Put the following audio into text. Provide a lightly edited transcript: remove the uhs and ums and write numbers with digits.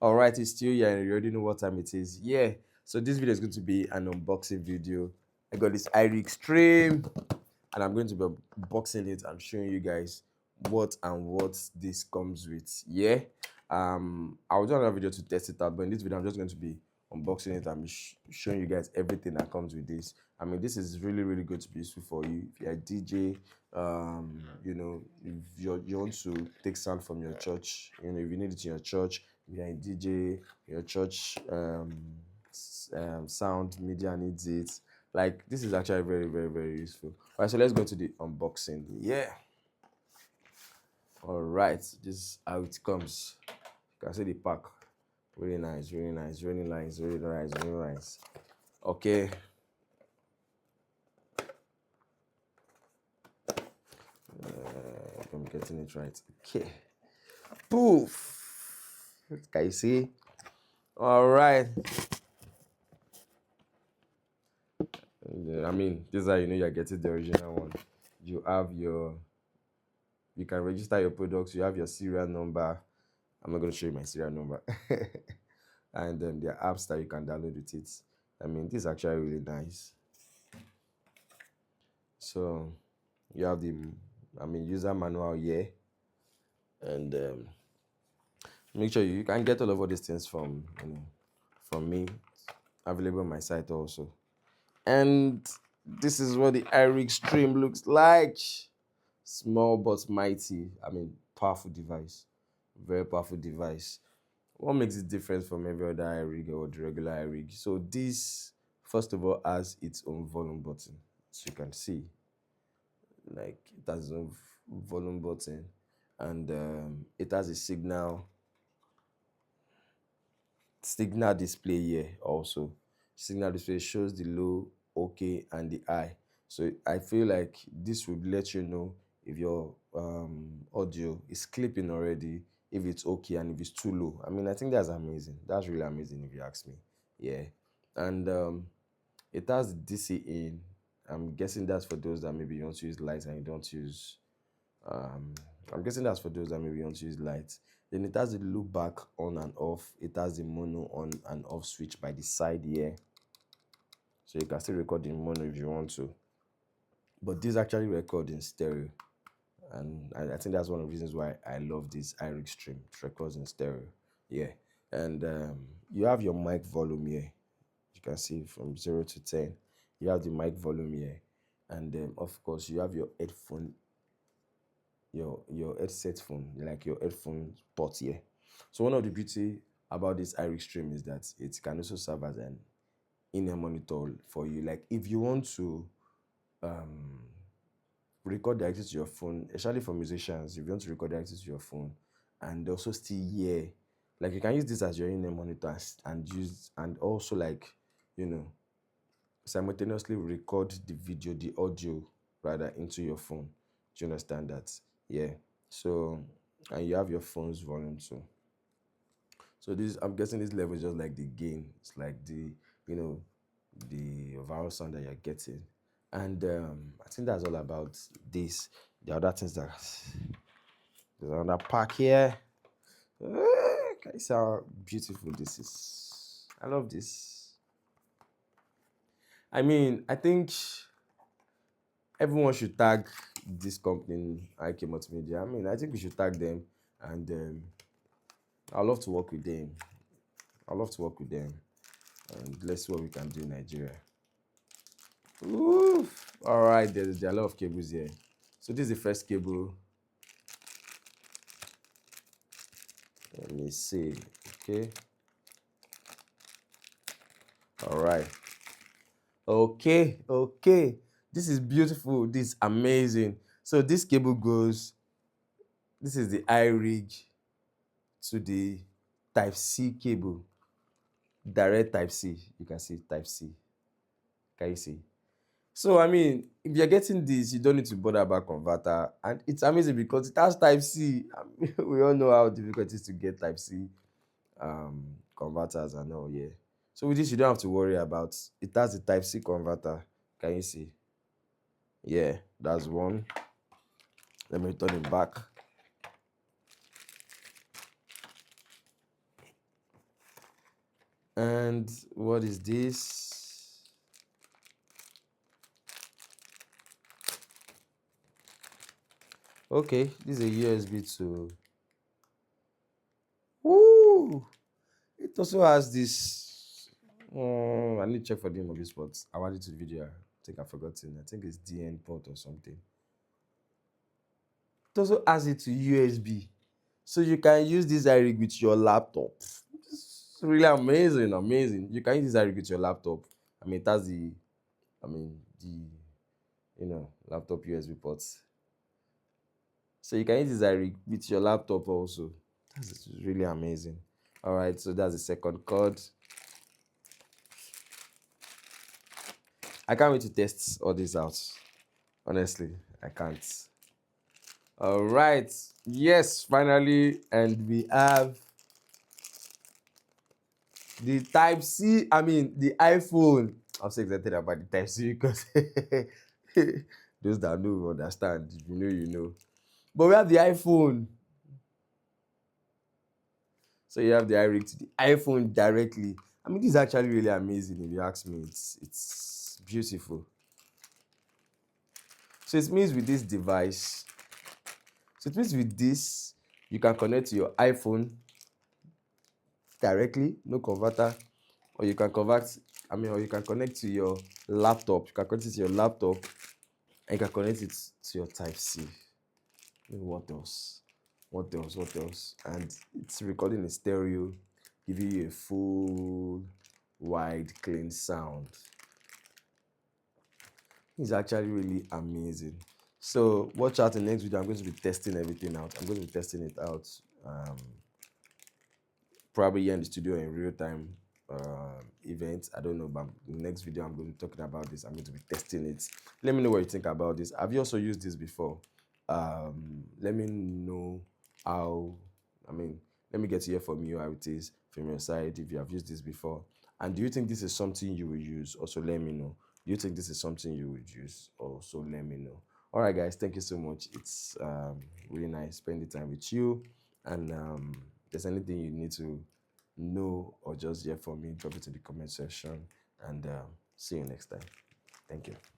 All right, it's still here, and you already know what time it is. Yeah. So this video is going to be an unboxing video. I got this Irig stream, and I'm going to be unboxing it. I'm showing you guys what this comes with. Yeah. I'll do another video to test it out, but in this video, I'm just going to be unboxing it and showing you guys everything that comes with this. I mean, this is really going to be useful for you if you're a DJ. You know, if you want to take sound from your church, you know, if you need it in your church, if you're a DJ, your church sound media needs it. Like, this is actually very useful. All right, so let's go to the unboxing. Yeah. All right, this is how it comes. You can see the pack. Really nice, really nice, really nice, really nice, really nice. Okay. I'm getting it right. Okay. Poof. Can you see? All right. I mean, this is how you know you're getting the original one. You have your, you can register your products. You have your serial number. I'm not going to show you my serial number. And there are apps that you can download with it. I mean, this is actually really nice. So you have the, I mean, user manual here, and make sure you can get all these things from, you know, from me, available on my site also. And this is what the Irig stream looks like. Small but mighty. I mean, powerful device. Very powerful device. What makes it different from every other Irig or the regular Irig? So this, first of all, has its own volume button. As you can see, like, it has its own volume button, and it has a signal display here also. Signal display shows the low, okay, and the high. So I feel like this would let you know if your audio is clipping already, if it's okay, and if it's too low. I mean, I think that's amazing. That's really amazing if you ask me. Yeah. And it has DC in. I'm guessing that's for those that maybe you want to use lights and you don't use um I'm guessing that's for those that maybe want to use lights. Then it has the loop back on and off. It has the mono on and off switch by the side here, so you can still record in mono if you want to, but this actually records in stereo, and I think that's one of the reasons why I love this Irig stream. It records in stereo. Yeah. And you have your mic volume here. You can see from 0 to 10 you have the mic volume here, and of course you have your headphone, your headset phone, like your headphone port here. So one of the beauty about this Irig stream is that it can also serve as an in-ear monitor for you. Like, if you want to record directly to your phone, especially for musicians, if you want to record directly to your phone and also still hear, like, you can use this as your in-ear monitor and use, and also, like, you know, simultaneously record the video, the audio rather, into your phone. Do you understand that? Yeah. So, and you have your phone's volume too. So this, I'm guessing this level is just like the gain. It's like the, you know, the overall sound that you're getting. And I think that's all about this. The other things that, there's another pack here. Can you see how beautiful this is? I love this. I mean, I think everyone should tag this company, IK Multimedia. I mean, I think we should tag them, and I'd love to work with them. I'd love to work with them, and let's see what we can do in Nigeria. Oof. All right, there are a lot of cables here. So this is the first cable. Let me see. Okay. All right. Okay. This is beautiful. This is amazing. So this cable goes, this is the Irig to the Type C cable. Direct Type C. You can see Type C. Can you see? So, I mean, if you're getting this, you don't need to bother about converter. And it's amazing because it has Type C. I mean, we all know how difficult it is to get Type C converters and all, yeah. So with this, you don't have to worry about, it has the Type C converter. Can you see? Yeah, that's one. Let me turn it back. And what is this? Okay, this is a USB to. Woo! It also has this. I need to check for the name of this port. I added to the video. I think I've forgotten. I think it's DN port or something. It also has it to USB. So you can use this Irig with your laptop. It's really amazing, amazing. You can use this Irig with your laptop. I mean, it has the, laptop USB ports. So you can use this Irig with your laptop also. That's really amazing. All right, so that's the second chord. I can't wait to test all this out. Honestly, I can't. All right, yes, finally, and we have the Type C. I mean, the iPhone. I'm so excited about the Type C because those that know will understand. If you know, you know. But we have the iPhone. So you have the Irig to the iPhone directly. I mean, this is actually really amazing if you ask me. It's beautiful. So it means with this device, you can connect to your iPhone directly, no converter, or you can or you can connect to your laptop. You can connect it to your laptop and you can connect it to your Type C. What else? What else? What else? And it's recording in stereo, giving you a full, wide, clean sound. It's actually really amazing. So watch out in the next video. I'm going to be testing everything out. I'm going to be testing it out. Probably here in the studio in real time events. I don't know, but in the next video I'm going to be talking about this. I'm going to be testing it. Let me know what you think about this. Have you also used this before? Let me know how. Let me get to hear from you how it is from your side if you have used this before. And do you think this is something you will use? Also let me know. Do you think this is something you would use? Also let me know. All right, guys, thank you so much. It's really nice spending time with you. And if there's anything you need to know or just hear from me, drop it in the comment section. And see you next time. Thank you.